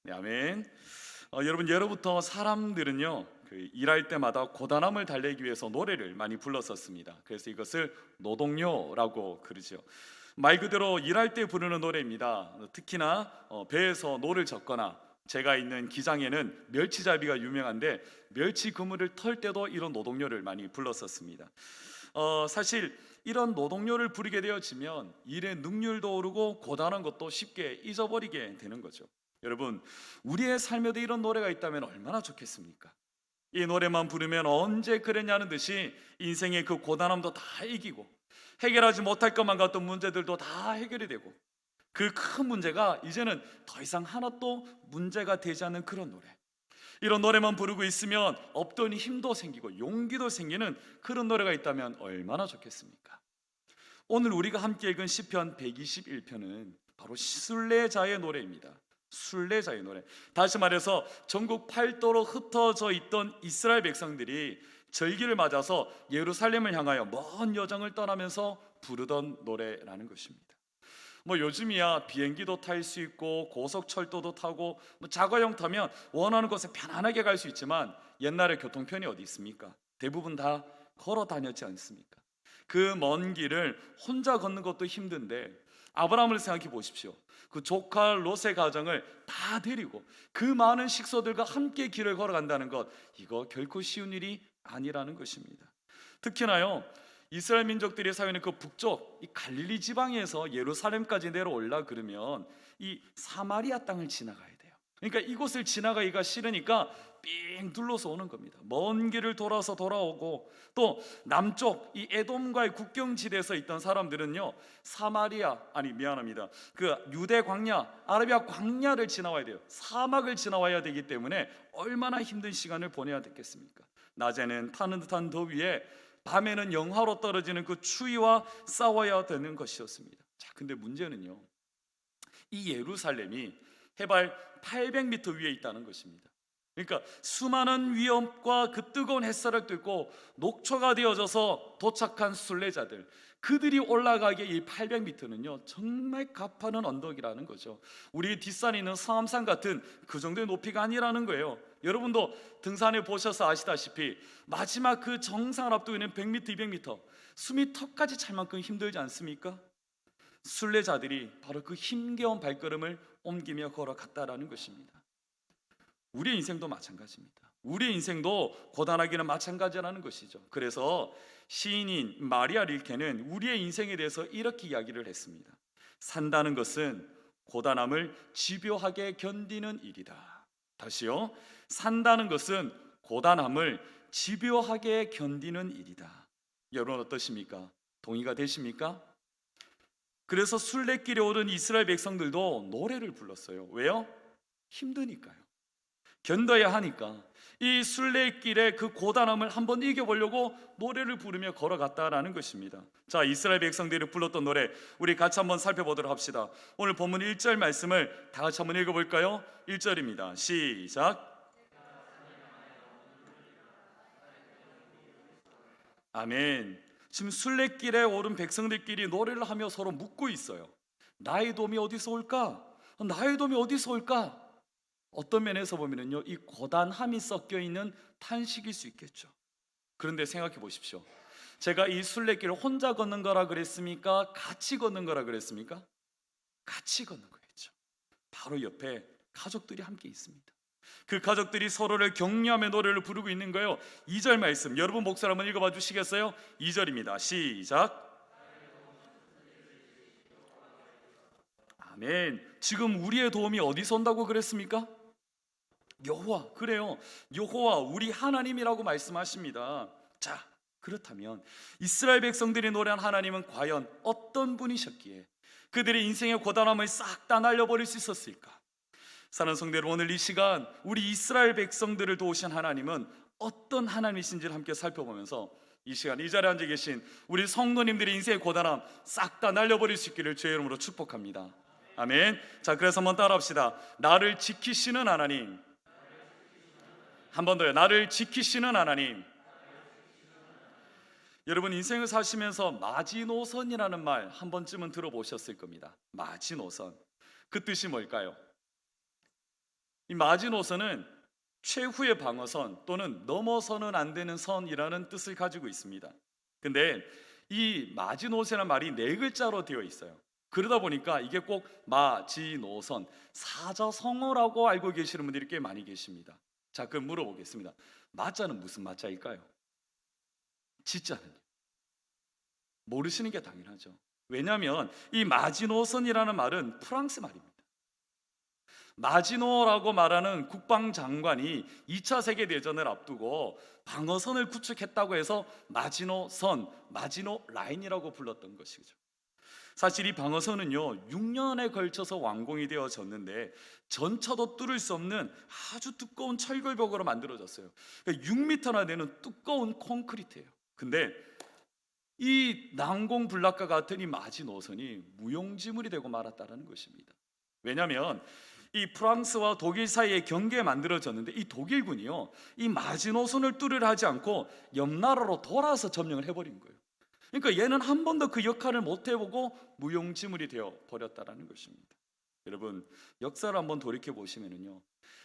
네, 아멘. 여러분, 예로부터 사람들은요, 일할 때마다 고단함을 달래기 위해서 노래를 많이 불렀었습니다. 그래서 이것을 노동요라고 그러죠. 말 그대로 일할 때 부르는 노래입니다. 특히나 배에서 노를 젓거나, 제가 있는 기장에는 멸치잡이가 유명한데 멸치 그물을 털 때도 이런 노동요를 많이 불렀었습니다. 사실 이런 노동요를 부르게 되어지면 일의 능률도 오르고 고단한 것도 쉽게 잊어버리게 되는 거죠. 여러분, 우리의 삶에도 이런 노래가 있다면 얼마나 좋겠습니까? 이 노래만 부르면 언제 그랬냐는 듯이 인생의 그 고단함도 다 이기고, 해결하지 못할 것만 같던 문제들도 다 해결이 되고, 그 큰 문제가 이제는 더 이상 하나도 문제가 되지 않는 그런 노래. 이런 노래만 부르고 있으면 없던 힘도 생기고 용기도 생기는 그런 노래가 있다면 얼마나 좋겠습니까? 오늘 우리가 함께 읽은 시편 121편은 바로 순례자의 노래입니다. 순례자의 노래. 다시 말해서 전국 팔도로 흩어져 있던 이스라엘 백성들이 절기를 맞아서 예루살렘을 향하여 먼 여정을 떠나면서 부르던 노래라는 것입니다. 요즘이야 비행기도 탈 수 있고 고속철도도 타고 자가용 타면 원하는 곳에 편안하게 갈 수 있지만, 옛날에 교통편이 어디 있습니까? 대부분 다 걸어 다녔지 않습니까? 그 먼 길을 혼자 걷는 것도 힘든데, 아브라함을 생각해 보십시오. 그 조카 롯의 가정을 다 데리고 그 많은 식소들과 함께 길을 걸어간다는 것, 이거 결코 쉬운 일이 아니라는 것입니다. 특히나요, 이스라엘 민족들이 사는 그 북쪽 이 갈릴리 지방에서 예루살렘까지 내려올라 그러면 이 사마리아 땅을 지나가야 돼요. 그러니까 이곳을 지나가기가 싫으니까 삥 둘러서 오는 겁니다. 먼 길을 돌아서 돌아오고, 또 남쪽 이 에돔과의 국경지대에서 있던 사람들은요, 그 유대 광야, 아라비아 광야를 지나와야 돼요. 사막을 지나와야 되기 때문에 얼마나 힘든 시간을 보내야 됐겠습니까? 낮에는 타는 듯한 더위에, 밤에는 영하로 떨어지는 그 추위와 싸워야 되는 것이었습니다. 자, 근데 문제는요, 이 예루살렘이 해발 800m 위에 있다는 것입니다. 그러니까 수많은 위험과 그 뜨거운 햇살을 뚫고 녹초가 되어져서 도착한 순례자들, 그들이 올라가기에 이 800m는요 정말 가파른 언덕이라는 거죠. 우리 뒷산에 있는 성암산 같은 그 정도의 높이가 아니라는 거예요. 여러분도 등산해 보셔서 아시다시피 마지막 그 정상을 앞두고 있는 100m, 200m, 숨이 턱까지 찰 만큼 힘들지 않습니까? 순례자들이 바로 그 힘겨운 발걸음을 옮기며 걸어갔다라는 것입니다. 우리의 인생도 마찬가지입니다. 우리의 인생도 고단하기는 마찬가지라는 것이죠. 그래서 시인인 마리아 릴케는 우리의 인생에 대해서 이렇게 이야기를 했습니다. 산다는 것은 고단함을 집요하게 견디는 일이다. 다시요. 산다는 것은 고단함을 집요하게 견디는 일이다. 여러분 어떠십니까? 동의가 되십니까? 그래서 순례길에 오른 이스라엘 백성들도 노래를 불렀어요. 왜요? 힘드니까요. 견뎌야 하니까. 이 순례길의 그 고단함을 한번 이겨보려고 노래를 부르며 걸어갔다라는 것입니다. 자, 이스라엘 백성들이 불렀던 노래, 우리 같이 한번 살펴보도록 합시다. 오늘 본문 1절 말씀을 다 같이 한번 읽어볼까요? 1절입니다. 시작. 아멘. 지금 순례길에 오른 백성들끼리 노래를 하며 서로 묻고 있어요. 나의 도움이 어디서 올까? 나의 도움이 어디서 올까? 어떤 면에서 보면요, 이 고단함이 섞여 있는 탄식일 수 있겠죠. 그런데 생각해 보십시오. 제가 이 순례길을 혼자 걷는 거라 그랬습니까? 같이 걷는 거라 그랬습니까? 같이 걷는 거겠죠. 바로 옆에 가족들이 함께 있습니다. 그 가족들이 서로를 격려하며 노래를 부르고 있는 거예요. 2절 말씀 여러분 목소리 한번 읽어봐 주시겠어요? 2절입니다. 시작. 아멘. 지금 우리의 도움이 어디서 온다고 그랬습니까? 여호와, 그래요. 여호와 우리 하나님이라고 말씀하십니다. 자, 그렇다면 이스라엘 백성들이 노래한 하나님은 과연 어떤 분이셨기에 그들의 인생의 고단함을 싹 다 날려버릴 수 있었을까? 사랑하는 성도 여러분, 오늘 이 시간 우리 이스라엘 백성들을 도우신 하나님은 어떤 하나님이신지를 함께 살펴보면서 이 시간 이 자리에 앉아 계신 우리 성도님들의 인생의 고단함 싹 다 날려버릴 수 있기를 주의 이름으로 축복합니다. 아멘. 자, 그래서 한번 따라합시다. 나를 지키시는 하나님. 한 번 더요. 나를 지키시는 하나님. 여러분 인생을 사시면서 마지노선이라는 말 한 번쯤은 들어보셨을 겁니다. 마지노선. 그 뜻이 뭘까요? 이 마지노선은 최후의 방어선 또는 넘어서는 안 되는 선이라는 뜻을 가지고 있습니다. 근데 이 마지노선이라는 말이 네 글자로 되어 있어요. 그러다 보니까 이게 꼭 마지노선, 사자성어라고 알고 계시는 분들이 꽤 많이 계십니다. 자, 그럼 물어보겠습니다. 마자는 무슨 마자일까요? 지자는요? 모르시는 게 당연하죠. 왜냐하면 이 마지노선이라는 말은 프랑스 말입니다. 마지노라고 말하는 국방장관이 2차 세계대전을 앞두고 방어선을 구축했다고 해서 마지노선, 마지노 라인이라고 불렀던 것이죠. 사실 이 방어선은요 6년에 걸쳐서 완공이 되어졌는데 전차도 뚫을 수 없는 아주 두꺼운 철골벽으로 만들어졌어요. 그러니까 6m나 되는 두꺼운 콘크리트예요. 근데 이 난공불락과 같은 이 마지노선이 무용지물이 되고 말았다는 것입니다. 왜냐하면 이 프랑스와 독일 사이에 경계에 만들어졌는데 이 독일군이요 이 마지노선을 뚫으려 하지 않고 옆 나라로 돌아서 점령을 해버린 거예요. 그러니까 얘는 한 번도 그 역할을 못 해보고 무용지물이 되어 버렸다는 것입니다. 여러분 역사를 한번 돌이켜 보시면요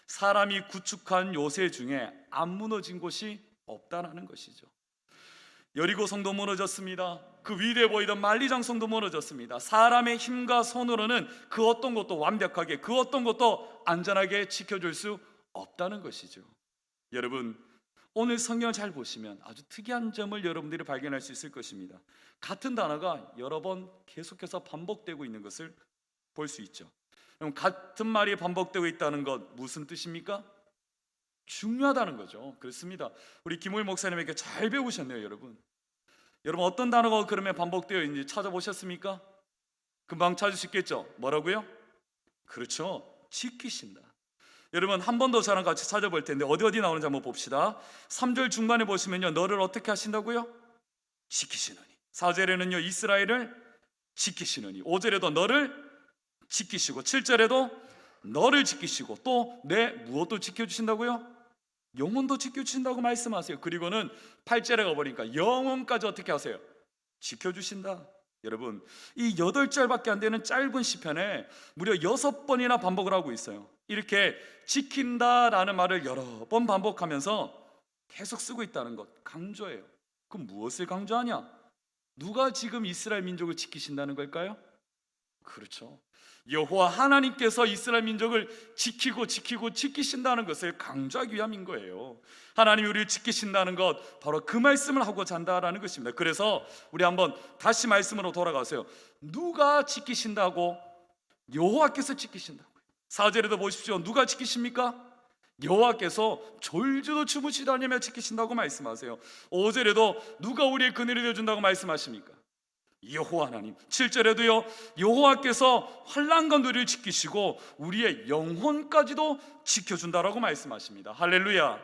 사람이 구축한 요새 중에 안 무너진 곳이 없다는 것이죠. 여리고 성도 무너졌습니다. 그 위대해 보이던 만리장 성도 무너졌습니다. 사람의 힘과 손으로는 그 어떤 것도 완벽하게, 그 어떤 것도 안전하게 지켜줄 수 없다는 것이죠. 여러분 오늘 성경을 잘 보시면 아주 특이한 점을 여러분들이 발견할 수 있을 것입니다. 같은 단어가 여러 번 계속해서 반복되고 있는 것을 볼 수 있죠. 그럼 같은 말이 반복되고 있다는 것 무슨 뜻입니까? 중요하다는 거죠. 그렇습니다. 우리 김호일 목사님에게 잘 배우셨네요, 여러분. 여러분 어떤 단어가 그러면 반복되어 있는지 찾아보셨습니까? 금방 찾을 수 있겠죠. 뭐라고요? 그렇죠. 지키신다. 여러분 한 번 더 저랑 같이 찾아볼 텐데 어디 나오는지 한번 봅시다. 3절 중반에 보시면요 너를 어떻게 하신다고요? 지키시느니. 4절에는요 이스라엘을 지키시느니. 5절에도 너를 지키시고 7절에도 너를 지키시고 또 내 무엇도 지켜주신다고요? 영혼도 지켜주신다고 말씀하세요. 그리고는 8절에 가보니까 영혼까지 어떻게 하세요? 지켜주신다. 여러분 이 8절밖에 안 되는 짧은 시편에 무려 6번이나 반복을 하고 있어요. 이렇게 지킨다라는 말을 여러 번 반복하면서 계속 쓰고 있다는 것 강조해요. 그럼 무엇을 강조하냐? 누가 지금 이스라엘 민족을 지키신다는 걸까요? 그렇죠. 여호와 하나님께서 이스라엘 민족을 지키신다는 것을 강조하기 위함인 거예요. 하나님이 우리를 지키신다는 것 바로 그 말씀을 하고자 한다라는 것입니다. 그래서 우리 한번 다시 말씀으로 돌아가세요. 누가 지키신다고? 여호와께서 지키신다고요. 4절에도 보십시오. 누가 지키십니까? 여호와께서 졸지도 주무시지 않으며 지키신다고 말씀하세요. 5절에도 누가 우리의 그늘이 되어준다고 말씀하십니까? 여호와 하나님. 7절에도요 여호와께서 환난과 누리를 지키시고 우리의 영혼까지도 지켜준다라고 말씀하십니다. 할렐루야.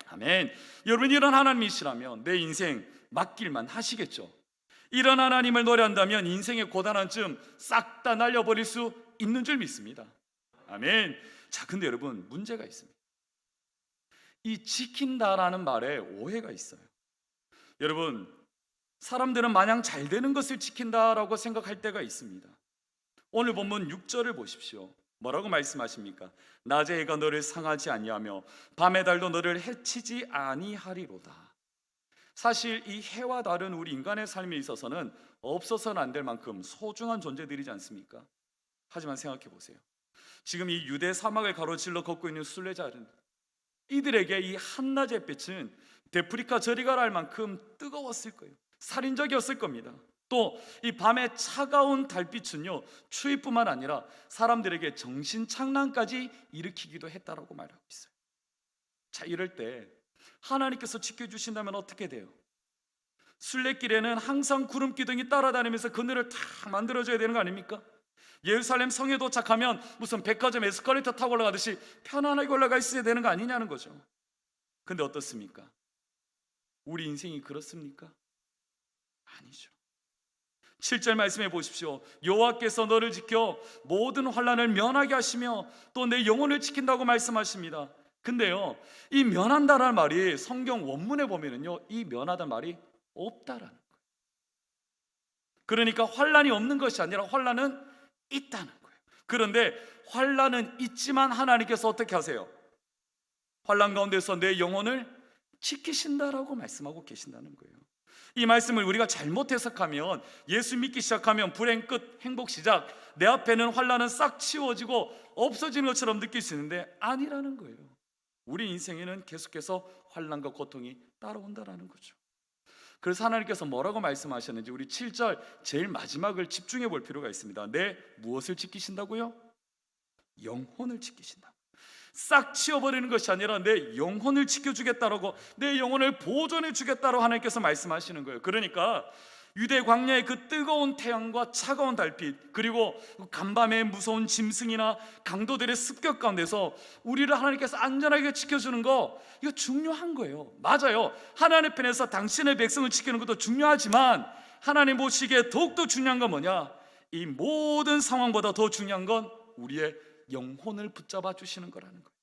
아멘. 여러분 이런 하나님이시라면 내 인생 맡길만 하시겠죠. 이런 하나님을 노래한다면 인생의 고단한쯤 싹 다 날려버릴 수 있는 줄 믿습니다. 아멘. 자, 근데 여러분 문제가 있습니다. 이 지킨다라는 말에 오해가 있어요. 여러분 사람들은 마냥 잘 되는 것을 지킨다라고 생각할 때가 있습니다. 오늘 본문 6절을 보십시오. 뭐라고 말씀하십니까? 낮의 해가 너를 상하지 아니하며 밤의 달도 너를 해치지 아니하리로다. 사실 이 해와 달은 우리 인간의 삶에 있어서는 없어서는 안 될 만큼 소중한 존재들이지 않습니까? 하지만 생각해 보세요. 지금 이 유대 사막을 가로질러 걷고 있는 순례자들은 이들에게 이 한낮의 햇빛은 데프리카 저리 가라 할 만큼 뜨거웠을 거예요. 살인적이었을 겁니다. 또 이 밤의 차가운 달빛은요 추위뿐만 아니라 사람들에게 정신착란까지 일으키기도 했다라고 말하고 있어요. 자, 이럴 때 하나님께서 지켜주신다면 어떻게 돼요? 순례길에는 항상 구름 기둥이 따라다니면서 그늘을 탁 만들어줘야 되는 거 아닙니까? 예루살렘 성에 도착하면 무슨 백화점 에스컬레이터 타고 올라가듯이 편안하게 올라가 있어야 되는 거 아니냐는 거죠. 근데 어떻습니까? 우리 인생이 그렇습니까? 아니죠. 7절 말씀해 보십시오. 여호와께서 너를 지켜 모든 환난을 면하게 하시며 또 내 영혼을 지킨다고 말씀하십니다. 근데요 이 면한다라는 말이 성경 원문에 보면은요 이 면하다는 말이 없다라는 거예요. 그러니까 환난이 없는 것이 아니라 환난은 있다는 거예요. 그런데 환난은 있지만 하나님께서 어떻게 하세요? 환난 가운데서 내 영혼을 지키신다라고 말씀하고 계신다는 거예요. 이 말씀을 우리가 잘못 해석하면, 예수 믿기 시작하면 불행 끝, 행복 시작, 내 앞에는 환난은 싹 치워지고 없어지는 것처럼 느낄 수 있는데 아니라는 거예요. 우리 인생에는 계속해서 환난과 고통이 따라온다라는 거죠. 그래서 하나님께서 뭐라고 말씀하셨는지 우리 7절 제일 마지막을 집중해 볼 필요가 있습니다. 내 무엇을 지키신다고요? 영혼을 지키신다. 싹 치워버리는 것이 아니라 내 영혼을 지켜주겠다라고, 내 영혼을 보존해 주겠다라고 하나님께서 말씀하시는 거예요. 그러니까 유대 광야의 그 뜨거운 태양과 차가운 달빛, 그리고 간밤의 무서운 짐승이나 강도들의 습격 가운데서 우리를 하나님께서 안전하게 지켜주는 거, 이거 중요한 거예요. 맞아요. 하나님 편에서 당신의 백성을 지키는 것도 중요하지만 하나님 보시기에 더욱더 중요한 건 뭐냐? 이 모든 상황보다 더 중요한 건 우리의 영혼을 붙잡아 주시는 거라는 거예요.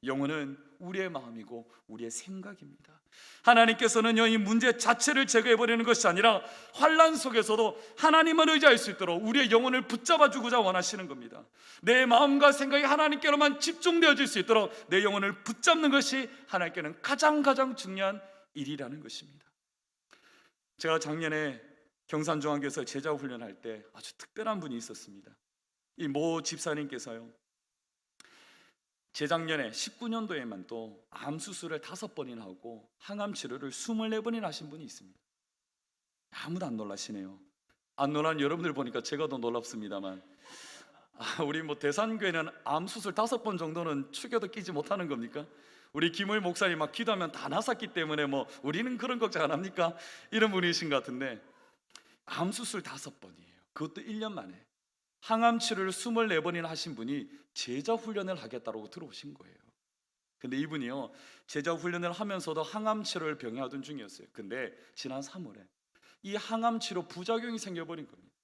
영혼은 우리의 마음이고 우리의 생각입니다. 하나님께서는요, 이 문제 자체를 제거해버리는 것이 아니라 환난 속에서도 하나님을 의지할 수 있도록 우리의 영혼을 붙잡아 주고자 원하시는 겁니다. 내 마음과 생각이 하나님께로만 집중되어질 수 있도록 내 영혼을 붙잡는 것이 하나님께는 가장 중요한 일이라는 것입니다. 제가 작년에 경산중앙교에서 제자 훈련할 때 아주 특별한 분이 있었습니다. 이 모 집사님께서요, 재작년에 19년도에만 또 암 수술을 5번이나 하고 항암 치료를 24번이나 하신 분이 있습니다. 아무도 안 놀라시네요. 안 놀란 여러분들 보니까 제가 더 놀랍습니다만, 우리 대산교회는 암 수술 5번 정도는 축여도 끼지 못하는 겁니까? 우리 김을 목사님 막 기도하면 다 나섰기 때문에 우리는 그런 걱정 안 합니까? 이런 분이신 것 같은데, 암 수술 5번이에요. 그것도 1년 만에. 항암 치료를 24번이나 하신 분이 제자 훈련을 하겠다고 들어오신 거예요. 근데 이분이요, 제자 훈련을 하면서도 항암 치료를 병행하던 중이었어요. 근데 지난 3월에 이 항암 치료 부작용이 생겨버린 겁니다.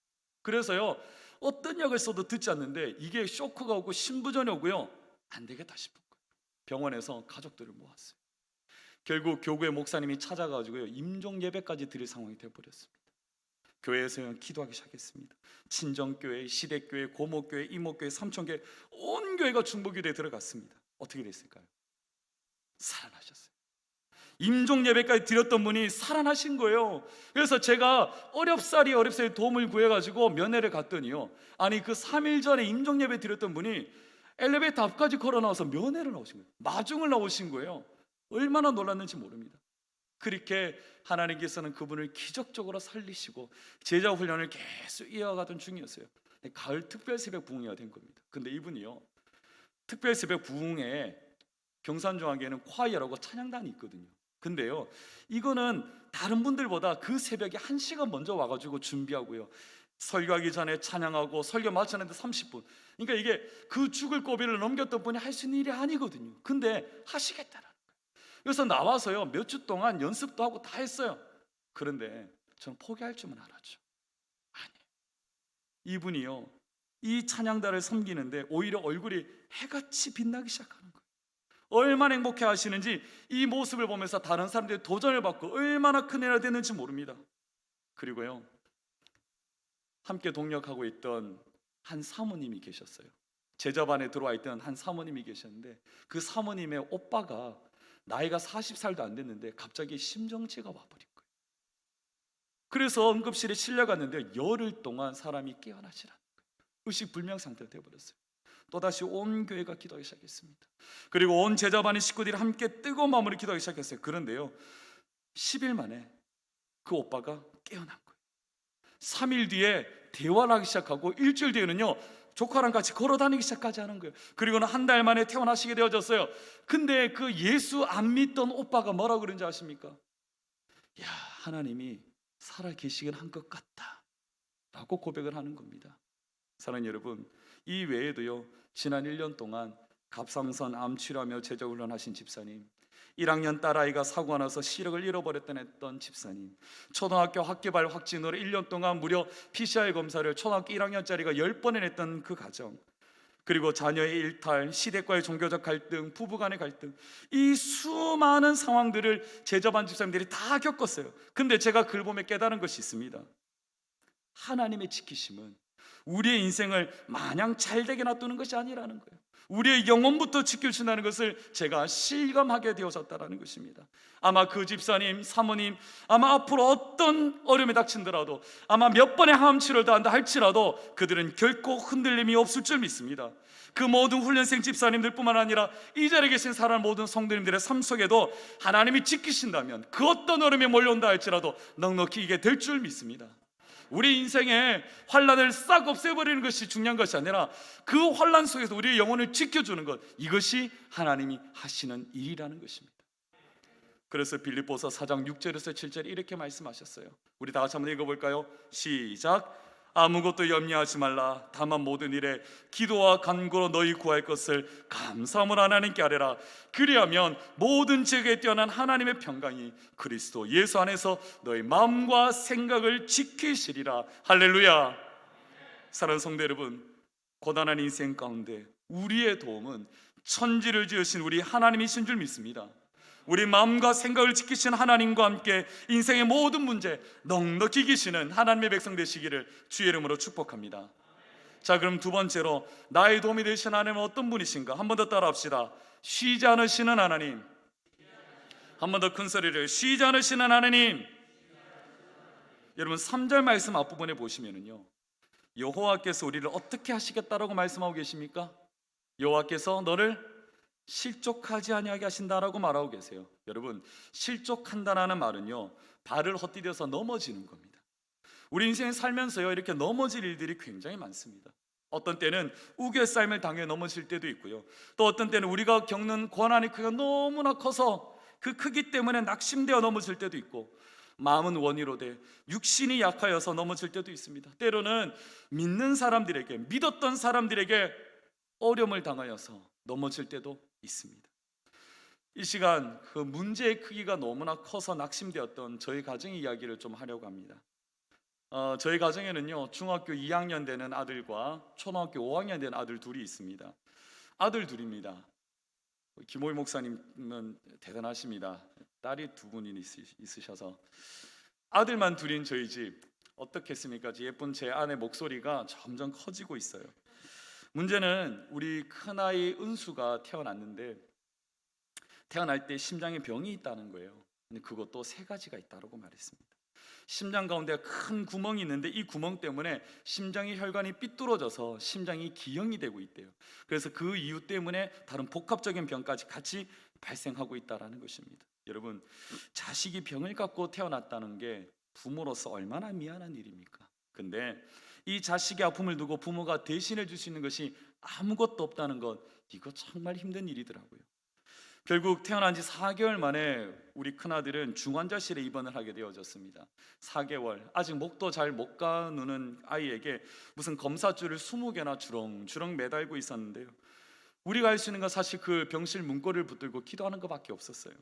그래서요, 어떤 약을 써도 듣지 않는데 이게 쇼크가 오고 신부전이 오고요, 안 되겠다 싶은 거예요. 병원에서 가족들을 모았어요. 결국 교구의 목사님이 찾아가지고요, 임종 예배까지 드릴 상황이 되어버렸습니다. 교회에서 기도하기 시작했습니다. 친정교회, 시댁교회, 고모교회, 이모교회, 삼촌교회, 온 교회가 중보기도에 들어갔습니다. 어떻게 됐을까요? 살아나셨어요. 임종 예배까지 드렸던 분이 살아나신 거예요. 그래서 제가 어렵사리 도움을 구해가지고 면회를 갔더니요, 아니 그 3일 전에 임종 예배 드렸던 분이 엘리베이터 앞까지 걸어 나와서 면회를 나오신 거예요. 마중을 나오신 거예요. 얼마나 놀랐는지 모릅니다. 그렇게 하나님께서는 그분을 기적적으로 살리시고 제자 훈련을 계속 이어가던 중이었어요. 가을 특별 새벽 부흥회가 된 겁니다. 근데 이분이요, 특별 새벽 부흥회에 경산중앙교회는 콰이어라고 찬양단이 있거든요. 근데요, 이거는 다른 분들보다 그 새벽에 1시간 먼저 와가지고 준비하고요, 설교하기 전에 찬양하고 설교 마치는데 30분. 그러니까 이게 그 죽을 고비를 넘겼던 분이 할 수 있는 일이 아니거든요. 근데 하시겠다는. 그래서 나와서요, 몇 주 동안 연습도 하고 다 했어요. 그런데 저는 포기할 줄은 알았죠. 아니에요. 이분이요, 이 찬양단을 섬기는데 오히려 얼굴이 해같이 빛나기 시작하는 거예요. 얼마나 행복해 하시는지 이 모습을 보면서 다른 사람들이 도전을 받고 얼마나 큰 애가 됐는지 모릅니다. 그리고요, 함께 동역하고 있던 한 사모님이 계셨어요. 제자반에 들어와 있던 한 사모님이 계셨는데, 그 사모님의 오빠가 나이가 40살도 안 됐는데 갑자기 심정지가 와버린 거예요. 그래서 응급실에 실려갔는데 열흘 동안 사람이 깨어나질 않는 거예요. 의식불명 상태가 되어버렸어요. 또다시 온 교회가 기도하기 시작했습니다. 그리고 온 제자반의 식구들이 함께 뜨거운 마음으로 기도하기 시작했어요. 그런데요, 10일 만에 그 오빠가 깨어난 거예요. 3일 뒤에 대화를 하기 시작하고, 일주일 뒤에는요, 조카랑 같이 걸어다니기 시작까지 하는 거예요. 그리고는 한 달 만에 태어나시게 되어졌어요. 근데 그 예수 안 믿던 오빠가 뭐라고 그런지 아십니까? 야, 하나님이 살아 계시긴 한 것 같다 라고 고백을 하는 겁니다. 사랑하는 여러분, 이 외에도요, 지난 1년 동안 갑상선 암 치료하며 제자 훈련하신 집사님, 1학년 딸아이가 사고가 나서 시력을 잃어버렸던 했던 집사님, 초등학교 학교발 확진으로 1년 동안 무려 PCR 검사를 초등학교 1학년짜리가 10번을 했던 그 가정, 그리고 자녀의 일탈, 시댁과의 종교적 갈등, 부부간의 갈등, 이 수많은 상황들을 제자반 집사님들이 다 겪었어요. 근데 제가 글 보면 깨달은 것이 있습니다. 하나님의 지키심은 우리의 인생을 마냥 잘되게 놔두는 것이 아니라는 거예요. 우리의 영혼부터 지켜주신다는 것을 제가 실감하게 되어졌다는 것입니다. 아마 그 집사님, 사모님, 아마 앞으로 어떤 어려움이 닥친더라도, 아마 몇 번의 항암치료를 다 한다 할지라도 그들은 결코 흔들림이 없을 줄 믿습니다. 그 모든 훈련생 집사님들뿐만 아니라 이 자리에 계신 사람 모든 성도님들의 삶 속에도 하나님이 지키신다면 그 어떤 어려움이 몰려온다 할지라도 넉넉히 이게 될 줄 믿습니다. 우리 인생에 환란을 싹 없애버리는 것이 중요한 것이 아니라 그 환란 속에서 우리의 영혼을 지켜주는 것, 이것이 하나님이 하시는 일이라는 것입니다. 그래서 빌립보서 4장 6절에서 7절에 이렇게 말씀하셨어요. 우리 다 같이 한번 읽어볼까요? 시작. 아무것도 염려하지 말라. 다만 모든 일에 기도와 간구로 너희 구할 것을 감사함으로 하나님께 아뢰라. 그리하면 모든 지극에 뛰어난 하나님의 평강이 그리스도 예수 안에서 너희 마음과 생각을 지키시리라. 할렐루야. 사랑하는 성도 여러분, 고단한 인생 가운데 우리의 도움은 천지를 지으신 우리 하나님이신 줄 믿습니다. 우리 마음과 생각을 지키시는 하나님과 함께 인생의 모든 문제 넉넉히 이기시는 하나님의 백성 되시기를 주의 이름으로 축복합니다. 자, 그럼 두 번째로 나의 도움이 되시는 하나님은 어떤 분이신가? 한 번 더 따라 합시다. 쉬지 않으시는 하나님. 한 번 더 큰 소리를, 쉬지 않으시는 하나님. 여러분 3절 말씀 앞부분에 보시면은요, 여호와께서 우리를 어떻게 하시겠다라고 말씀하고 계십니까? 여호와께서 너를 실족하지 아니하게 하신다라고 말하고 계세요. 여러분, 실족한다라는 말은요, 발을 헛디뎌서 넘어지는 겁니다. 우리 인생 살면서요, 이렇게 넘어질 일들이 굉장히 많습니다. 어떤 때는 우겨싸임을 당해 넘어질 때도 있고요, 또 어떤 때는 우리가 겪는 고난의 크기가 너무나 커서 그 크기 때문에 낙심되어 넘어질 때도 있고, 마음은 원이로 돼 육신이 약하여서 넘어질 때도 있습니다. 때로는 믿는 사람들에게, 믿었던 사람들에게 어려움을 당하여서 넘어질 때도 있습니다. 이 시간 그 문제의 크기가 너무나 커서 낙심되었던 저희 가정의 이야기를 좀 하려고 합니다. 저희 가정에는요, 중학교 2학년 되는 아들과 초등학교 5학년 되는 아들 둘이 있습니다. 아들 둘입니다. 김호일 목사님은 대단하십니다. 딸이 두 분이 있으셔서 아들만 둘인 저희 집 어떻겠습니까? 예쁜 제 아내 목소리가 점점 커지고 있어요. 문제는 우리 큰아이 은수가 태어났는데 태어날 때 심장에 병이 있다는 거예요. 근데 그것도 3가지가 있다고 말했습니다. 심장 가운데 큰 구멍이 있는데 이 구멍 때문에 심장의 혈관이 삐뚤어져서 심장이 기형이 되고 있대요. 그래서 그 이유 때문에 다른 복합적인 병까지 같이 발생하고 있다는 것입니다. 여러분, 자식이 병을 갖고 태어났다는 게 부모로서 얼마나 미안한 일입니까? 근데 이 자식의 아픔을 두고 부모가 대신해 줄 수 있는 것이 아무것도 없다는 것, 이거 정말 힘든 일이더라고요. 결국 태어난 지 4개월 만에 우리 큰아들은 중환자실에 입원을 하게 되어졌습니다. 4개월, 아직 목도 잘 못 가누는 아이에게 무슨 검사줄을 20개나 주렁주렁 매달고 있었는데요, 우리가 할 수 있는 건 사실 그 병실 문고리를 붙들고 기도하는 것밖에 없었어요.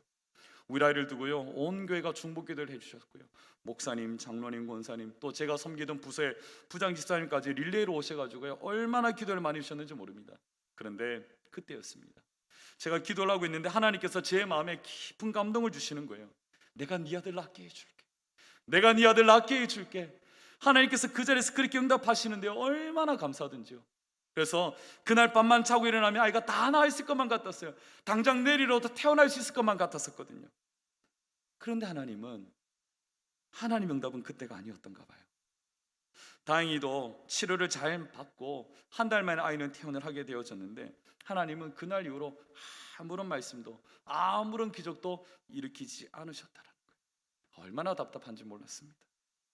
우리 아이를 두고요, 온 교회가 중보기도를 해주셨고요, 목사님, 장로님, 권사님, 또 제가 섬기던 부서의 부장 집사님까지 릴레이로 오셔가지고요, 얼마나 기도를 많이 주셨는지 모릅니다. 그런데 그때였습니다. 제가 기도를 하고 있는데 하나님께서 제 마음에 깊은 감동을 주시는 거예요. 내가 네 아들 낫게 해줄게. 내가 네 아들 낫게 해줄게. 하나님께서 그 자리에서 그렇게 응답하시는데요, 얼마나 감사하든지요. 그래서 그날 밤만 자고 일어나면 아이가 다 나아 있을 것만 같았어요. 당장 내일이라도 태어날 수 있을 것만 같았었거든요. 그런데 하나님의 응답은 그때가 아니었던가 봐요. 다행히도 치료를 잘 받고 한 달 만에 아이는 퇴원을 하게 되어졌는데, 하나님은 그날 이후로 아무런 말씀도 아무런 기적도 일으키지 않으셨다는 거예요. 얼마나 답답한지 몰랐습니다.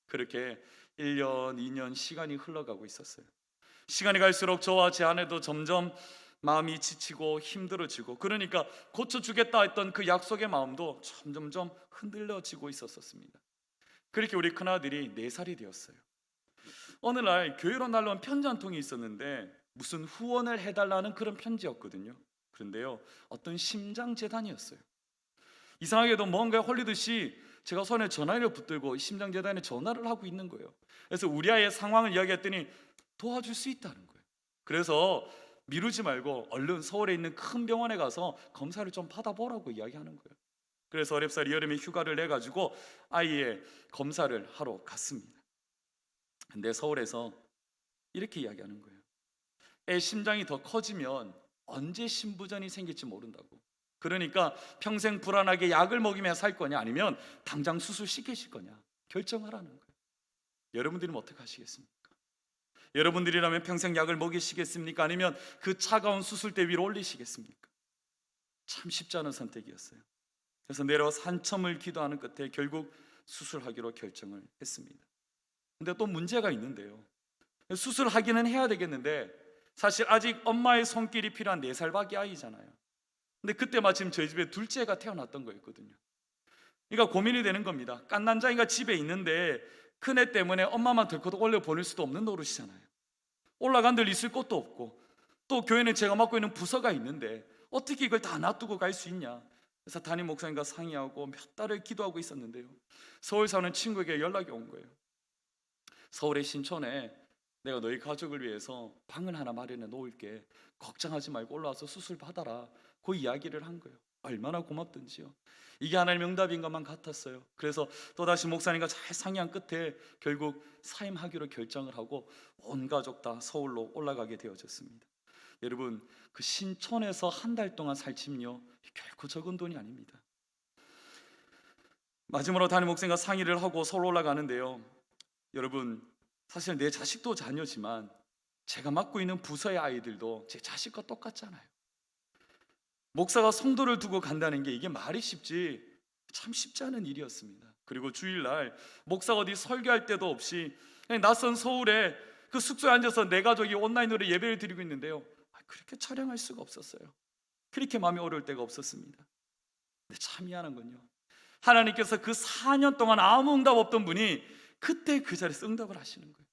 그렇게 1년, 2년 시간이 흘러가고 있었어요. 시간이 갈수록 저와 제 아내도 점점 마음이 지치고 힘들어지고, 그러니까 고쳐주겠다 했던 그 약속의 마음도 점점점 흔들려지고 있었습니다. 그렇게 우리 큰아들이 4살이 되었어요. 어느 날 교회로 날라온 편지 한 통이 있었는데 무슨 후원을 해달라는 그런 편지였거든요. 그런데요, 어떤 심장재단이었어요. 이상하게도 뭔가에 홀리듯이 제가 손에 전화기를 붙들고 심장재단에 전화를 하고 있는 거예요. 그래서 우리 아이의 상황을 이야기했더니 도와줄 수 있다는 거예요. 그래서 미루지 말고 얼른 서울에 있는 큰 병원에 가서 검사를 좀 받아보라고 이야기하는 거예요. 그래서 어렵사리 여름에 휴가를 내가지고 아이의 검사를 하러 갔습니다. 근데 서울에서 이렇게 이야기하는 거예요. 애 심장이 더 커지면 언제 신부전이 생길지 모른다고. 그러니까 평생 불안하게 약을 먹이며 살 거냐, 아니면 당장 수술시키실 거냐 결정하라는 거예요. 여러분들은 어떻게 하시겠습니까? 여러분들이라면 평생 약을 먹이시겠습니까? 아니면 그 차가운 수술대 위로 올리시겠습니까? 참 쉽지 않은 선택이었어요. 그래서 내려와서 한참을 기도하는 끝에 결국 수술하기로 결정을 했습니다. 근데 또 문제가 있는데요, 수술하기는 해야 되겠는데 사실 아직 엄마의 손길이 필요한 4살 밖에 아이잖아요. 근데 그때 마침 저희 집에 둘째가 태어났던 거였거든요. 그러니까 고민이 되는 겁니다. 깐난자이가 집에 있는데 큰애 때문에 엄마만 덜커덕 올려 보낼 수도 없는 노릇이잖아요. 올라간들 있을 곳도 없고, 또 교회는 제가 맡고 있는 부서가 있는데 어떻게 이걸 다 놔두고 갈 수 있냐. 그래서 담임 목사님과 상의하고 몇 달을 기도하고 있었는데요, 서울 사는 친구에게 연락이 온 거예요. 서울의 신촌에 내가 너희 가족을 위해서 방을 하나 마련해 놓을게, 걱정하지 말고 올라와서 수술 받아라, 그 이야기를 한 거예요. 얼마나 고맙던지요. 이게 하나님의 응답인 것만 같았어요. 그래서 또다시 목사님과 잘 상의한 끝에 결국 사임하기로 결정을 하고 온 가족 다 서울로 올라가게 되어졌습니다. 여러분, 그 신촌에서 한 달 동안 살침요, 결코 적은 돈이 아닙니다. 마지막으로 담임 목사님과 상의를 하고 서울 올라가는데요, 여러분, 사실 내 자식도 자녀지만 제가 맡고 있는 부서의 아이들도 제 자식과 똑같잖아요. 목사가 성도를 두고 간다는 게 이게 말이 쉽지 참 쉽지 않은 일이었습니다. 그리고 주일날 목사가 어디 설교할 때도 없이 그냥 낯선 서울에 그 숙소에 앉아서 내 가족이 온라인으로 예배를 드리고 있는데요, 그렇게 촬영할 수가 없었어요. 그렇게 마음이 어려울 때가 없었습니다. 근데 참 미안한 건요, 하나님께서 그 4년 동안 아무 응답 없던 분이 그때 그 자리에서 응답을 하시는 거예요.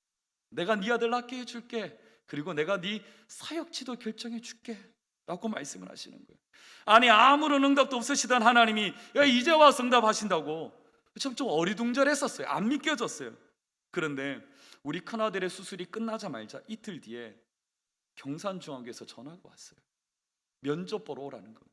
내가 네 아들 낳게 해줄게, 그리고 내가 네 사역지도 결정해 줄게 라고 말씀을 하시는 거예요. 아니, 아무런 응답도 없으시던 하나님이 야, 이제 와서 응답하신다고 좀 어리둥절했었어요. 안 믿겨졌어요. 그런데 우리 큰아들의 수술이 끝나자마자 이틀 뒤에 경산중앙교에서 전화가 왔어요. 면접 보러 오라는 겁니다.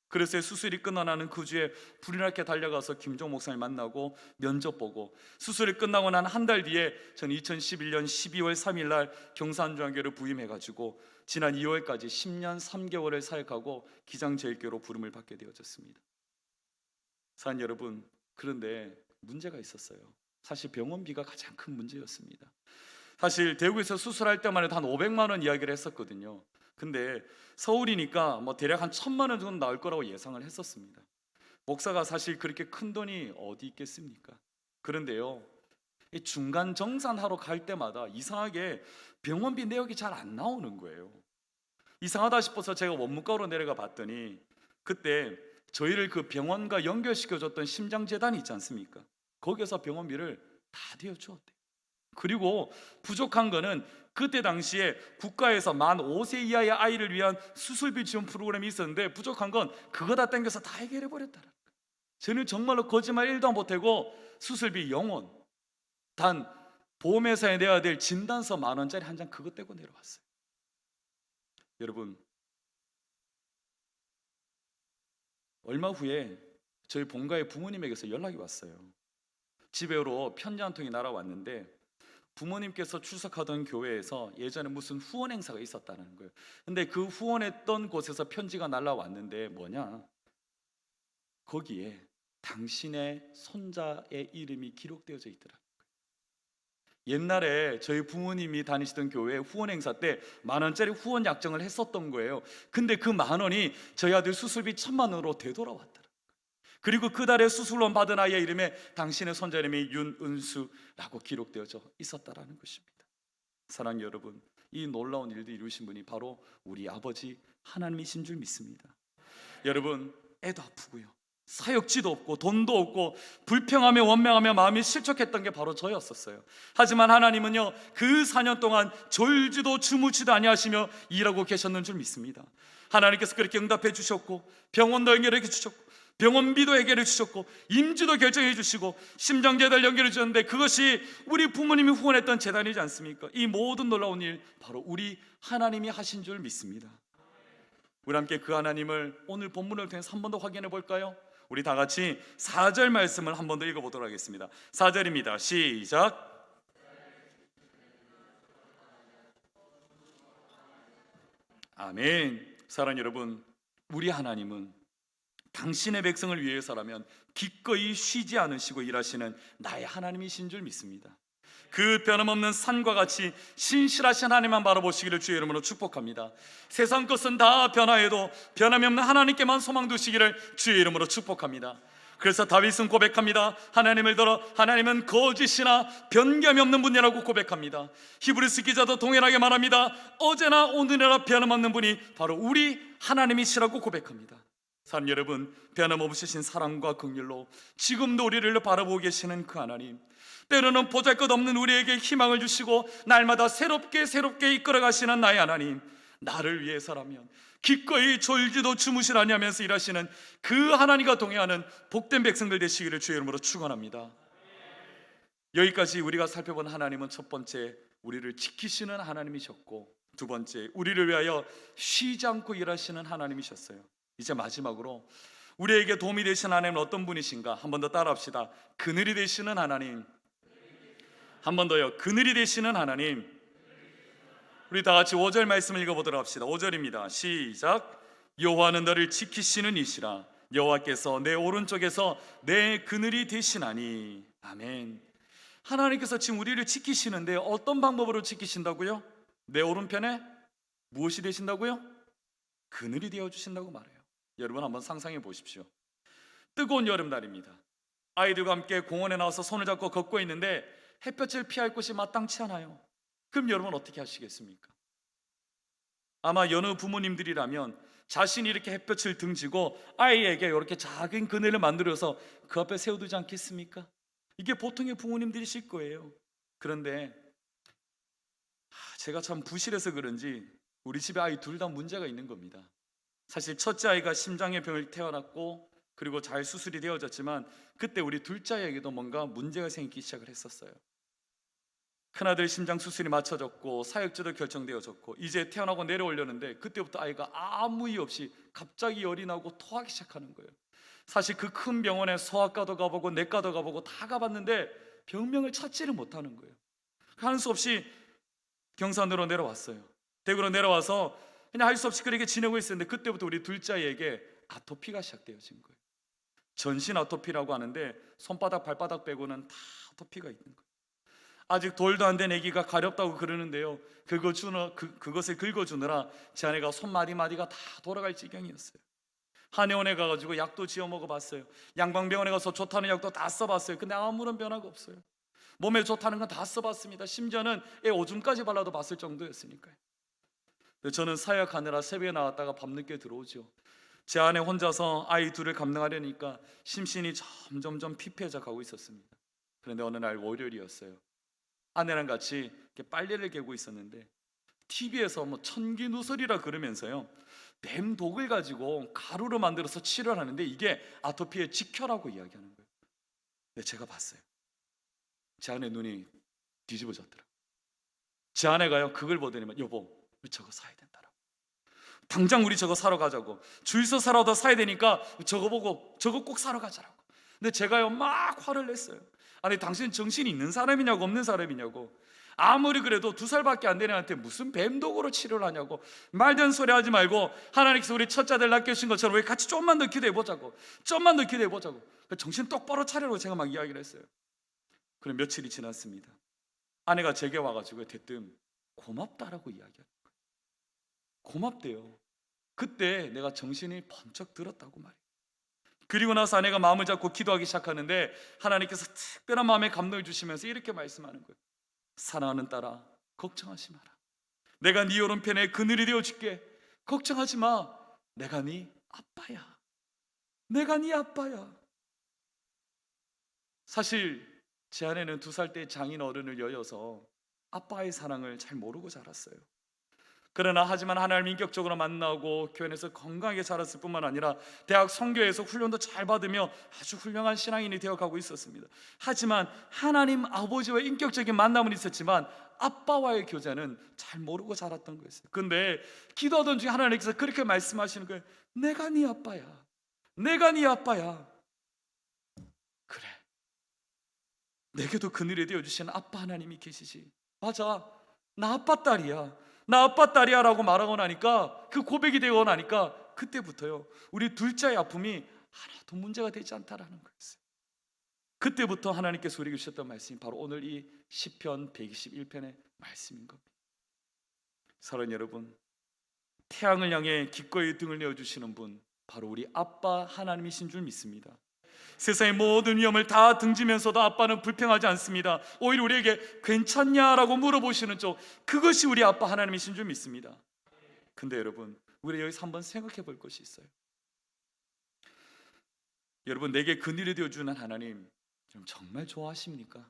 그래서 수술이 끝나는 그 주에 불이 나게 달려가서 김종 목사님 만나고 면접 보고, 수술이 끝나고 난 한 달 뒤에 전 2011년 12월 3일 날 경산중앙교를 부임해가지고 지난 2월까지 10년 3개월을 사역하고 기장제일교로 부름을 받게 되어졌습니다. 사랑 여러분, 그런데 문제가 있었어요. 사실 병원비가 가장 큰 문제였습니다. 사실 대구에서 수술할 때만 해도 한 500만 원 이야기를 했었거든요. 근데 서울이니까 대략 한 1,000만 원 정도 나올 거라고 예상을 했었습니다. 목사가 사실 그렇게 큰 돈이 어디 있겠습니까? 그런데요, 이 중간 정산하러 갈 때마다 이상하게 병원비 내역이 잘 안 나오는 거예요. 이상하다 싶어서 제가 원무과로 내려가 봤더니 그때 저희를 그 병원과 연결시켜줬던 심장재단이 있지 않습니까? 거기서 병원비를 다 대어주었대요. 그리고 부족한 거는 그때 당시에 국가에서 만 5세 이하의 아이를 위한 수술비 지원 프로그램이 있었는데 부족한 건 그거 다 땡겨서 다 해결해 버렸다는 거예요. 저는 정말로 거짓말 1도 못하고 수술비 0원, 단 보험회사에 내야 될 진단서 10,000원짜리 한 장 그거 떼고 내려왔어요. 여러분, 얼마 후에 저희 본가의 부모님에게서 연락이 왔어요. 집에로 편지 한 통이 날아왔는데 부모님께서 출석하던 교회에서 예전에 무슨 후원 행사가 있었다는 거예요. 근데 그 후원했던 곳에서 편지가 날아왔는데 뭐냐, 거기에 당신의 손자의 이름이 기록되어져 있더라고요. 옛날에 저희 부모님이 다니시던 교회 후원 행사 때 10,000원짜리 후원 약정을 했었던 거예요. 근데 그 10,000원이 저희 아들 수술비 1,000만 원으로 되돌아왔더라고요. 그리고 그 달에 수술론 받은 아이의 이름에 당신의 손자 이름이 윤은수라고 기록되어져 있었다라는 것입니다. 사랑하는 여러분, 이 놀라운 일들 이루신 분이 바로 우리 아버지 하나님이신 줄 믿습니다. 여러분, 애도 아프고요, 사역지도 없고 돈도 없고 불평하며 원망하며 마음이 실족했던 게 바로 저였었어요. 하지만 하나님은요, 그 4년 동안 졸지도 주무치도 아니하시며 일하고 계셨는 줄 믿습니다. 하나님께서 그렇게 응답해 주셨고 병원도 연결해 주셨고 병원비도 해결해 주셨고 임지도 결정해 주시고 심장재단 연결해 주셨는데 그것이 우리 부모님이 후원했던 재단이지 않습니까? 이 모든 놀라운 일 바로 우리 하나님이 하신 줄 믿습니다. 우리 함께 그 하나님을 오늘 본문을 통해서 한 번 더 확인해 볼까요? 우리 다 같이 4절 말씀을 한 번 더 읽어보도록 하겠습니다. 4절입니다. 시작. 아멘. 사랑하는 여러분, 우리 하나님은 당신의 백성을 위해서라면 기꺼이 쉬지 않으시고 일하시는 나의 하나님이신 줄 믿습니다. 그 변함없는 산과 같이 신실하신 하나님만 바라보시기를 주의 이름으로 축복합니다. 세상 것은 다 변화해도 변함이 없는 하나님께만 소망 두시기를 주의 이름으로 축복합니다. 그래서 다윗은 고백합니다. 하나님을 들어 하나님은 거짓이나 변경이 없는 분이라고 고백합니다. 히브리서 기자도 동일하게 말합니다. 어제나 오늘이나 변함없는 분이 바로 우리 하나님이시라고 고백합니다. 사랑하는 여러분, 변함없으신 사랑과 긍휼로 지금도 우리를 바라보고 계시는 그 하나님, 때로는 보잘것없는 우리에게 희망을 주시고 날마다 새롭게 이끌어가시는 나의 하나님, 나를 위해서라면 기꺼이 졸지도 주무시라니 하면서 일하시는 그 하나님과 동행하는 복된 백성들 되시기를 주의 이름으로 축원합니다. 여기까지 우리가 살펴본 하나님은 첫 번째, 우리를 지키시는 하나님이셨고, 두 번째, 우리를 위하여 쉬지 않고 일하시는 하나님이셨어요. 이제 마지막으로 우리에게 도움이 되시는 하나님은 어떤 분이신가? 한 번 더 따라합시다. 그늘이 되시는 하나님. 한 번 더요. 그늘이 되시는 하나님. 우리 다 같이 5절 말씀을 읽어보도록 합시다. 5절입니다. 시작. 여호와는 너를 지키시는 이시라. 여호와께서 내 오른쪽에서 내 그늘이 되시나니. 아멘. 하나님께서 지금 우리를 지키시는데 어떤 방법으로 지키신다고요? 내 오른편에 무엇이 되신다고요? 그늘이 되어주신다고 말해요. 여러분 한번 상상해 보십시오. 뜨거운 여름날입니다. 아이들과 함께 공원에 나와서 손을 잡고 걷고 있는데 햇볕을 피할 곳이 마땅치 않아요. 그럼 여러분 어떻게 하시겠습니까? 아마 여느 부모님들이라면 자신이 이렇게 햇볕을 등지고 아이에게 이렇게 작은 그늘을 만들어서 그 앞에 세워두지 않겠습니까? 이게 보통의 부모님들이실 거예요. 그런데 제가 참 부실해서 그런지 우리 집에 아이 둘 다 문제가 있는 겁니다. 사실 첫째 아이가 심장의 병을 태어났고 그리고 잘 수술이 되어졌지만 그때 우리 둘째 아이에게도 뭔가 문제가 생기기 시작을 했었어요. 큰아들 심장 수술이 맞춰졌고 사역제도 결정되어졌고 이제 태어나고 내려오려는데 그때부터 아이가 아무 이유 없이 갑자기 열이 나고 토하기 시작하는 거예요. 사실 그 큰 병원에 소아과도 가보고 내과도 가보고 다 가봤는데 병명을 찾지를 못하는 거예요. 할 수 없이 경산으로 내려왔어요. 대구로 내려와서 그냥 할 수 없이 그렇게 지내고 있었는데 그때부터 우리 둘째 아이에게 아토피가 시작되어진 거예요. 전신 아토피라고 하는데 손바닥 발바닥 빼고는 다 아토피가 있는 거예요. 아직 돌도 안 된 아기가 가렵다고 그러는데요, 그것을 긁어주느라 제 아내가 손마디마디가 다 돌아갈 지경이었어요. 한의원에 가가지고 약도 지어 먹어봤어요. 양방병원에 가서 좋다는 약도 다 써봤어요. 근데 아무런 변화가 없어요. 몸에 좋다는 건 다 써봤습니다. 심지어는 애 오줌까지 발라도 봤을 정도였으니까요. 저는 사역하느라 새벽에 나왔다가 밤늦게 들어오죠. 제 아내 혼자서 아이 둘을 감당하려니까 심신이 점점 피폐해져 가고 있었습니다. 그런데 어느 날 월요일이었어요. 아내랑 같이 빨래를 개고 있었는데 TV에서 뭐 천기누설이라 그러면서요, 뱀 독을 가지고 가루로 만들어서 치료를 하는데 이게 아토피의 직효라고 이야기하는 거예요. 근데 제가 봤어요. 제 아내 눈이 뒤집어졌더라고요. 제 아내가요 그걸 보더니만, 여보 우리 저거 사야 된다라고. 당장 우리 저거 사러 가자고. 줄서 사러도 사야 되니까 저거 보고 저거 꼭 사러 가자라고. 근데 제가요 막 화를 냈어요. 아니 당신 정신이 있는 사람이냐고 없는 사람이냐고. 아무리 그래도 2살밖에 안 되는 애한테 무슨 뱀독으로 치료를 하냐고. 말든 소리 하지 말고 하나님께서 우리 첫째 아들 낳게 주신 것처럼 우리 같이 좀만 더 기도해보자고. 좀만 더 기도해보자고. 정신 똑바로 차리라고 제가 막 이야기를 했어요. 그럼 며칠이 지났습니다. 아내가 제게 와가지고 대뜸 고맙다라고 이야기하는 거예요. 고맙대요. 그때 내가 정신이 번쩍 들었다고 말이에요. 그리고 나서 아내가 마음을 잡고 기도하기 시작하는데 하나님께서 특별한 마음에 감동을 주시면서 이렇게 말씀하는 거예요. 사랑하는 딸아, 걱정하지 마라. 내가 네 오른편에 그늘이 되어줄게. 걱정하지 마. 내가 네 아빠야. 내가 네 아빠야. 사실 제 아내는 2살 때 장인 어른을 여여서 아빠의 사랑을 잘 모르고 자랐어요. 그러나 하지만 하나님 인격적으로 만나고 교회에서 건강하게 자랐을 뿐만 아니라 대학 선교에서 훈련도 잘 받으며 아주 훌륭한 신앙인이 되어가고 있었습니다. 하지만 하나님 아버지와 인격적인 만남은 있었지만 아빠와의 교제는 잘 모르고 자랐던 거였어요. 근데 기도하던 중에 하나님께서 그렇게 말씀하시는 거예요. 내가 네 아빠야. 내가 네 아빠야. 그래, 내게도 그늘이 되어주시는 아빠 하나님이 계시지. 맞아, 나 아빠 딸이야. 나 아빠 딸이야 라고 말하고 나니까, 그 고백이 되고 나니까 그때부터요 우리 둘째의 아픔이 하나도 문제가 되지 않다라는 거였어요. 그때부터 하나님께서 우리에게 주셨던 말씀이 바로 오늘 이 시편 121편의 말씀인 겁니다. 사랑하는 여러분, 태양을 향해 기꺼이 등을 내어주시는 분, 바로 우리 아빠 하나님이신 줄 믿습니다. 세상의 모든 위험을 다 등지면서도 아빠는 불평하지 않습니다. 오히려 우리에게 괜찮냐라고 물어보시는 쪽, 그것이 우리 아빠 하나님이신 줄 믿습니다. 근데 여러분, 우리 여기서 한번 생각해 볼 것이 있어요. 여러분, 내게 그늘이 되어주는 하나님 정말 좋아하십니까?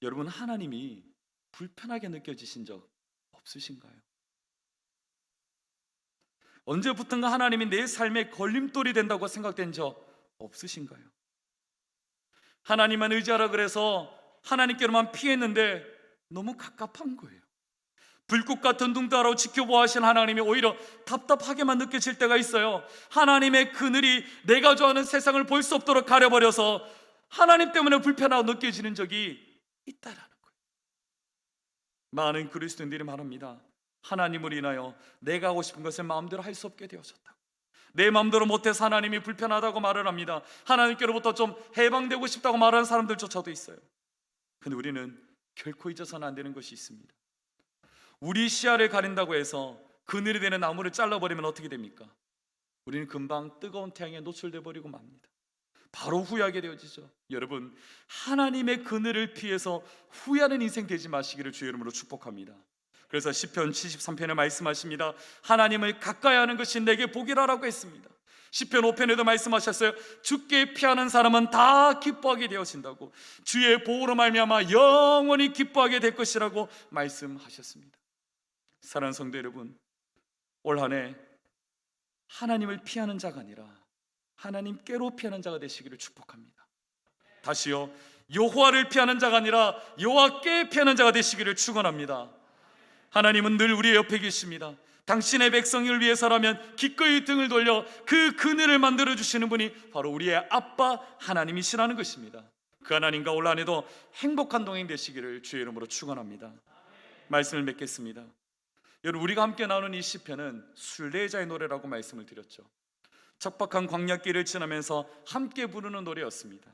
여러분, 하나님이 불편하게 느껴지신 적 없으신가요? 언제부턴가 하나님이 내 삶의 걸림돌이 된다고 생각된 적 없으신가요? 하나님만 의지하라 그래서 하나님께로만 피했는데 너무 갑갑한 거예요. 불꽃 같은 눈따로 지켜보아 하신 하나님이 오히려 답답하게만 느껴질 때가 있어요. 하나님의 그늘이 내가 좋아하는 세상을 볼 수 없도록 가려버려서 하나님 때문에 불편하고 느껴지는 적이 있다라는 거예요. 많은 그리스도인들이 말합니다. 하나님을 인하여 내가 하고 싶은 것을 마음대로 할 수 없게 되어졌다고, 내 마음대로 못해서 하나님이 불편하다고 말을 합니다. 하나님께로부터 좀 해방되고 싶다고 말하는 사람들조차도 있어요. 근데 우리는 결코 잊어서는 안 되는 것이 있습니다. 우리 시야를 가린다고 해서 그늘이 되는 나무를 잘라버리면 어떻게 됩니까? 우리는 금방 뜨거운 태양에 노출돼 버리고 맙니다. 바로 후회하게 되어지죠. 여러분, 하나님의 그늘을 피해서 후회하는 인생 되지 마시기를 주의 이름으로 축복합니다. 그래서 시편 73편에 말씀하십니다. 하나님을 가까이 하는 것이 내게 복이라라고 했습니다. 시편 5편에도 말씀하셨어요. 주께 피하는 사람은 다 기뻐하게 되어진다고, 주의 보호로 말미암아 영원히 기뻐하게 될 것이라고 말씀하셨습니다. 사랑하는 성도 여러분, 올 한 해 하나님을 피하는 자가 아니라 하나님께로 피하는 자가 되시기를 축복합니다. 다시요, 여호와를 피하는 자가 아니라 여호와께 피하는 자가 되시기를 축원합니다. 하나님은 늘 우리의 옆에 계십니다. 당신의 백성을 위해서라면 기꺼이 등을 돌려 그 그늘을 만들어주시는 분이 바로 우리의 아빠 하나님이시라는 것입니다. 그 하나님과 올 한 해도 행복한 동행 되시기를 주의 이름으로 축원합니다. 말씀을 맺겠습니다. 여러분, 우리가 함께 나누는 이 시편은 순례자의 노래라고 말씀을 드렸죠. 척박한 광야길을 지나면서 함께 부르는 노래였습니다.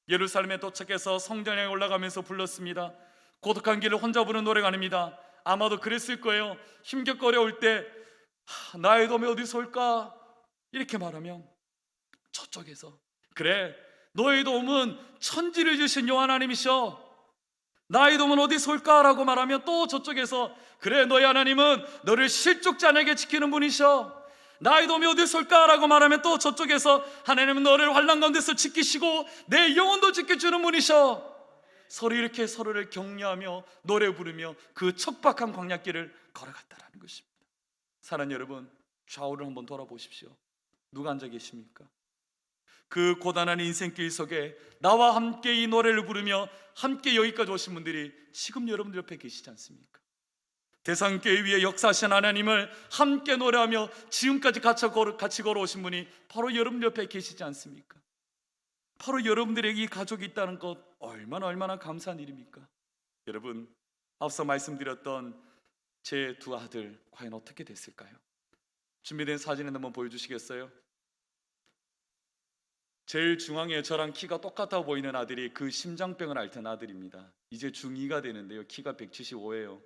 예루살렘에 도착해서 성전에 올라가면서 불렀습니다. 고독한 길을 혼자 부르는 노래가 아닙니다. 아마도 그랬을 거예요. 힘겹고 어려울 때 나의 도움이 어디서 올까? 이렇게 말하면 저쪽에서, 그래, 너의 도움은 천지를 지으신 여호와 하나님이셔. 나의 도움은 어디서 올까? 라고 말하면 또 저쪽에서, 그래, 너의 하나님은 너를 실족자 않게 지키는 분이셔. 나의 도움이 어디서 올까? 라고 말하면 또 저쪽에서, 하나님은 너를 환난 가운데서 지키시고 내 영혼도 지켜주는 분이셔. 서로 이렇게 서로를 격려하며 노래 부르며 그 척박한 광야길을 걸어갔다라는 것입니다. 사랑하는 여러분, 좌우를 한번 돌아보십시오. 누가 앉아 계십니까? 그 고단한 인생길 속에 나와 함께 이 노래를 부르며 함께 여기까지 오신 분들이 지금 여러분들 옆에 계시지 않습니까? 대상교회 위에 역사하신 하나님을 함께 노래하며 지금까지 같이 걸어오신 분이 바로 여러분들 옆에 계시지 않습니까? 바로 여러분들에게 이 가족이 있다는 것, 얼마나 감사한 일입니까? 여러분, 앞서 말씀드렸던 제 두 아들 과연 어떻게 됐을까요? 준비된 사진을 한번 보여주시겠어요? 제일 중앙에 저랑 키가 똑같아 보이는 아들이 그 심장병을 앓던 아들입니다. 이제 중2가 되는데요, 키가 175예요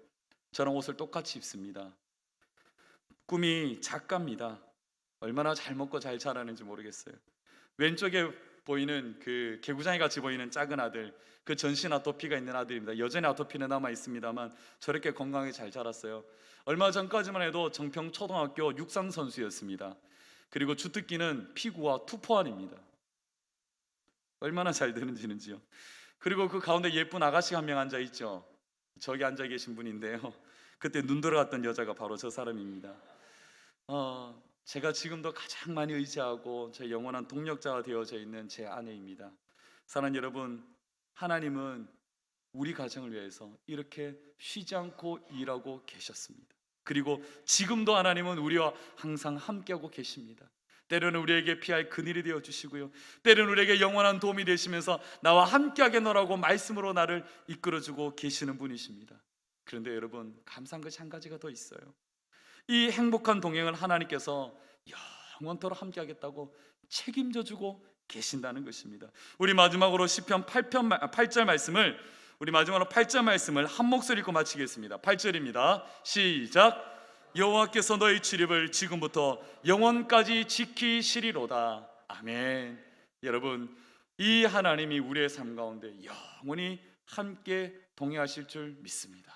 저랑 옷을 똑같이 입습니다. 꿈이 작가입니다. 얼마나 잘 먹고 잘 자라는지 모르겠어요. 왼쪽에 보이는 그 개구장이 같이 보이는 작은 아들, 그 전신 아토피가 있는 아들입니다. 여전히 아토피는 남아 있습니다만 저렇게 건강하게 잘 자랐어요. 얼마 전까지만 해도 정평초등학교 육상 선수였습니다. 그리고 주특기는 피구와 투포환입니다. 얼마나 잘 되는지는지요. 그리고 그 가운데 예쁜 아가씨 한 명 앉아 있죠. 저기 앉아 계신 분인데요, 그때 눈 돌아갔던 여자가 바로 저 사람입니다. 제가 지금도 가장 많이 의지하고 제 영원한 동력자가 되어져 있는 제 아내입니다. 사랑하는 여러분, 하나님은 우리 가정을 위해서 이렇게 쉬지 않고 일하고 계셨습니다. 그리고 지금도 하나님은 우리와 항상 함께하고 계십니다. 때로는 우리에게 피할 그늘이 되어 주시고요, 때로는 우리에게 영원한 도움이 되시면서 나와 함께하겠노라고 말씀으로 나를 이끌어주고 계시는 분이십니다. 그런데 여러분, 감사한 것이 한 가지가 더 있어요. 이 행복한 동행을 하나님께서 영원토록 함께하겠다고 책임져주고 계신다는 것입니다. 우리 마지막으로 시편 8절 말씀을 한 목소리 읽고 마치겠습니다. 8절입니다. 시작. 여호와께서 너희 출입을 지금부터 영원까지 지키시리로다. 아멘. 여러분, 이 하나님이 우리의 삶 가운데 영원히 함께 동행하실 줄 믿습니다.